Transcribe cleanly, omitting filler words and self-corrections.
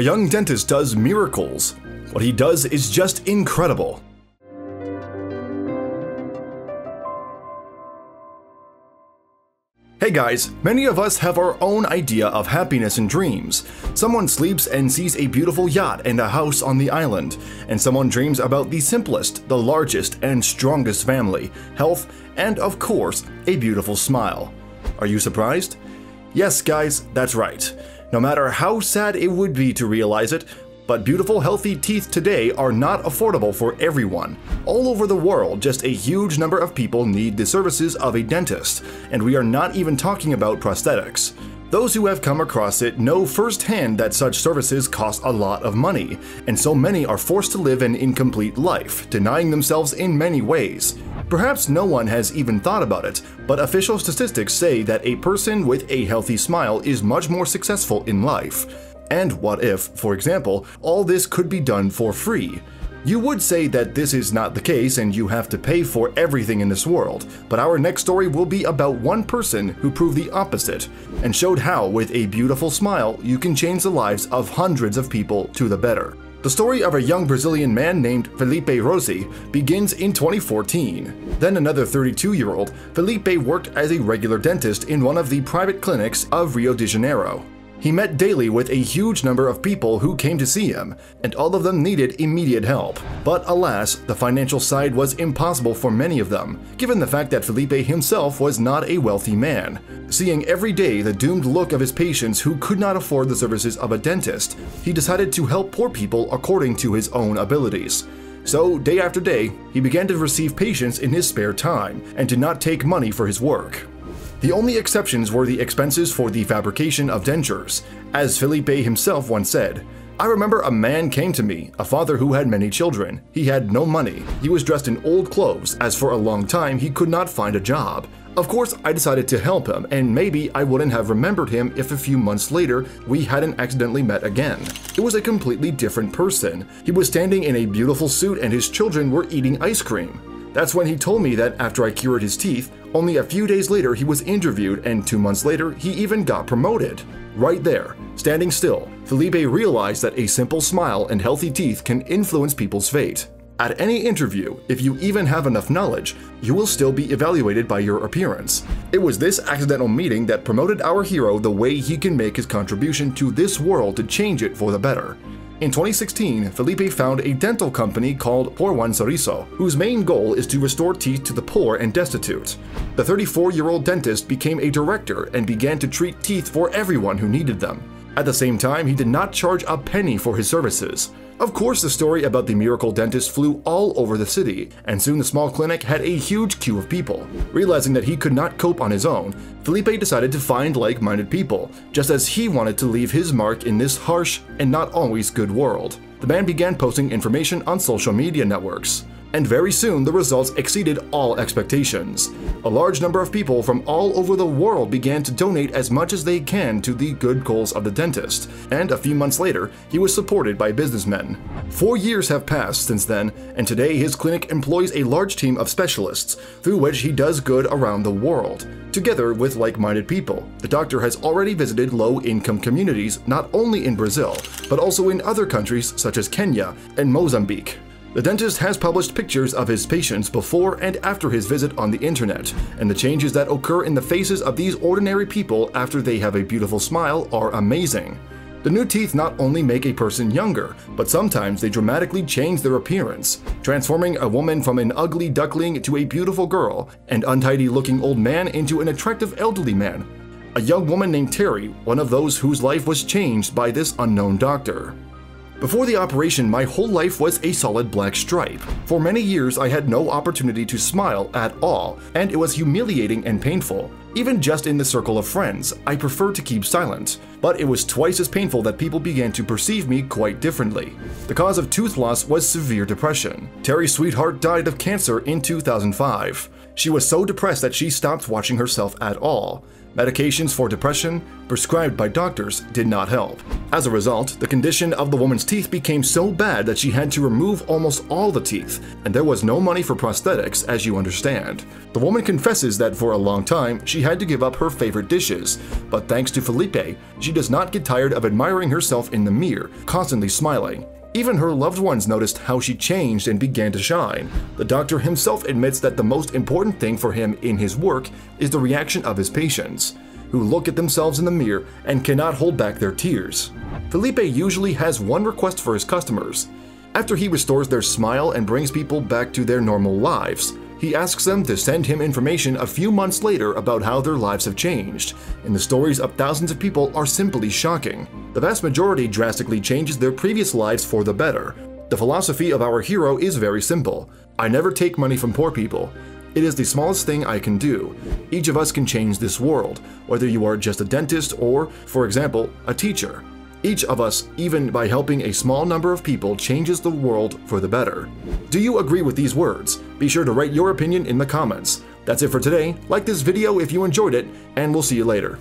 A young dentist does miracles. What he does is just incredible. Hey guys, many of us have our own idea of happiness and dreams. Someone sleeps and sees a beautiful yacht and a house on the island, and someone dreams about the simplest, the largest, and strongest family, health, and of course, a beautiful smile. Are you surprised? Yes guys, that's right. No matter how sad it would be to realize it, but beautiful, healthy teeth today are not affordable for everyone. All over the world, just a huge number of people need the services of a dentist, and we are not even talking about prosthetics. Those who have come across it know firsthand that such services cost a lot of money, and so many are forced to live an incomplete life, denying themselves in many ways. Perhaps no one has even thought about it, but official statistics say that a person with a healthy smile is much more successful in life. And what if, for example, all this could be done for free? You would say that this is not the case and you have to pay for everything in this world, but our next story will be about one person who proved the opposite and showed how, with a beautiful smile, you can change the lives of hundreds of people to the better. The story of a young Brazilian man named Felipe Rossi begins in 2014. Then another 32-year-old, Felipe worked as a regular dentist in one of the private clinics of Rio de Janeiro. He met daily with a huge number of people who came to see him, and all of them needed immediate help. But alas, the financial side was impossible for many of them, given the fact that Felipe himself was not a wealthy man. Seeing every day the doomed look of his patients who could not afford the services of a dentist, he decided to help poor people according to his own abilities. So, day after day, he began to receive patients in his spare time, and did not take money for his work. The only exceptions were the expenses for the fabrication of dentures. As Felipe himself once said, "I remember a man came to me, a father who had many children. He had no money. He was dressed in old clothes, as for a long time he could not find a job. Of course, I decided to help him, and maybe I wouldn't have remembered him if a few months later we hadn't accidentally met again. It was a completely different person. He was standing in a beautiful suit and his children were eating ice cream. That's when he told me that after I cured his teeth, only a few days later he was interviewed, and 2 months later he even got promoted." Right there, standing still, Felipe realized that a simple smile and healthy teeth can influence people's fate. At any interview, if you even have enough knowledge, you will still be evaluated by your appearance. It was this accidental meeting that promoted our hero the way he can make his contribution to this world to change it for the better. In 2016, Felipe found a dental company called Por Un Sorriso, whose main goal is to restore teeth to the poor and destitute. The 34-year-old dentist became a director and began to treat teeth for everyone who needed them. At the same time, he did not charge a penny for his services. Of course, the story about the miracle dentist flew all over the city, and soon the small clinic had a huge queue of people. Realizing that he could not cope on his own, Felipe decided to find like-minded people, just as he wanted to leave his mark in this harsh and not always good world. The man began posting information on social media networks. And very soon the results exceeded all expectations. A large number of people from all over the world began to donate as much as they can to the good goals of the dentist, and a few months later, he was supported by businessmen. 4 years have passed since then, and today his clinic employs a large team of specialists, through which he does good around the world. Together with like-minded people, the doctor has already visited low-income communities not only in Brazil, but also in other countries such as Kenya and Mozambique. The dentist has published pictures of his patients before and after his visit on the internet, and the changes that occur in the faces of these ordinary people after they have a beautiful smile are amazing. The new teeth not only make a person younger, but sometimes they dramatically change their appearance, transforming a woman from an ugly duckling to a beautiful girl, an untidy-looking old man into an attractive elderly man. A young woman named Terry, one of those whose life was changed by this unknown doctor. Before the operation, my whole life was a solid black stripe. For many years, I had no opportunity to smile at all, and it was humiliating and painful. Even just in the circle of friends, I preferred to keep silent. But it was twice as painful that people began to perceive me quite differently. The cause of tooth loss was severe depression. Terry's sweetheart died of cancer in 2005. She was so depressed that she stopped watching herself at all. Medications for depression, prescribed by doctors, did not help. As a result, the condition of the woman's teeth became so bad that she had to remove almost all the teeth, and there was no money for prosthetics, as you understand. The woman confesses that for a long time, she had to give up her favorite dishes, but thanks to Felipe, she does not get tired of admiring herself in the mirror, constantly smiling. Even her loved ones noticed how she changed and began to shine. The doctor himself admits that the most important thing for him in his work is the reaction of his patients, who look at themselves in the mirror and cannot hold back their tears. Felipe usually has one request for his customers. After he restores their smile and brings people back to their normal lives, he asks them to send him information a few months later about how their lives have changed, and the stories of thousands of people are simply shocking. The vast majority drastically changes their previous lives for the better. The philosophy of our hero is very simple. I never take money from poor people. It is the smallest thing I can do. Each of us can change this world, whether you are just a dentist or, for example, a teacher. Each of us, even by helping a small number of people, changes the world for the better. Do you agree with these words? Be sure to write your opinion in the comments. That's it for today. Like this video if you enjoyed it, and we'll see you later.